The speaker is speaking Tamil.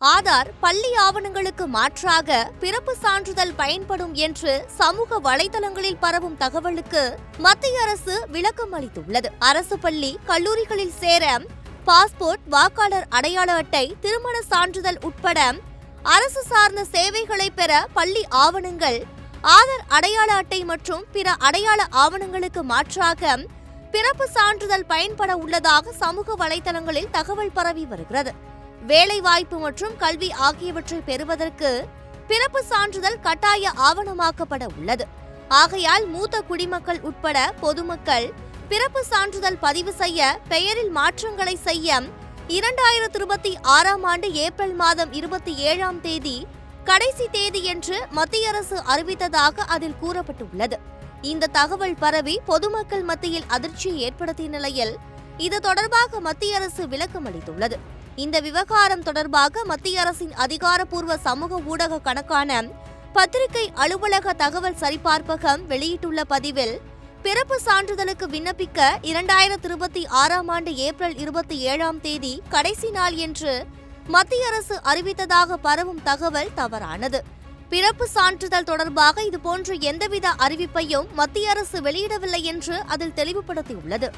ஆதார் பள்ளி ஆவணங்களுக்கு மாற்றாக பிறப்பு சான்றிதழ் பயன்படும் என்று சமூக வலைதளங்களில் பரவும் தகவலுக்கு மத்திய அரசு விளக்கம் அளித்துள்ளது. அரசு பள்ளி, கல்லூரிகளில் சேர பாஸ்போர்ட், வாக்காளர் அடையாள அட்டை, திருமண சான்றிதழ் உட்பட அரசு சார்ந்த சேவைகளை பெற பள்ளி ஆவணங்கள், ஆதார் அடையாள அட்டை மற்றும் பிற அடையாள ஆவணங்களுக்கு மாற்றாக பிறப்பு சான்றிதழ் பயன்பட உள்ளதாக சமூக வலைதளங்களில் தகவல் பரவி வருகிறது. வேலைவாய்ப்பு மற்றும் கல்வி ஆகியவற்றை பெறுவதற்கு பிறப்பு சான்றிதழ் கட்டாய ஆவணமாக்கப்பட உள்ளது. ஆகையால் மூத்த குடிமக்கள் உட்பட பொதுமக்கள் பிறப்பு சான்றிதழ் பதிவு செய்ய, பெயரில் மாற்றங்களை செய்ய 2026 ஆண்டு ஏப்ரல் மாதம் 27ஆம் தேதி கடைசி தேதி என்று மத்திய அரசு அறிவித்ததாக அதில் கூறப்பட்டுள்ளது. இந்த தகவல் பரவி பொதுமக்கள் மத்தியில் அதிர்ச்சியை ஏற்படுத்திய நிலையில் இது தொடர்பாக மத்திய அரசு விளக்கம் அளித்துள்ளது. இந்த விவகாரம் தொடர்பாக மத்திய அரசின் அதிகாரப்பூர்வ சமூக ஊடக கணக்கான பத்திரிகை அலுவலக தகவல் சரிபார்ப்பகம் வெளியிட்டுள்ள பதிவில், பிறப்பு சான்றிதழுக்கு விண்ணப்பிக்க 2026 ஆண்டு ஏப்ரல் 27ஆம் தேதி கடைசி நாள் என்று மத்திய அரசு அறிவித்ததாக பரவும் தகவல் தவறானது. பிறப்பு சான்றிதழ் தொடர்பாக இதுபோன்ற எந்தவித அறிவிப்பையும் மத்திய அரசு வெளியிடவில்லை என்று அதில் தெளிவுபடுத்தியுள்ளது.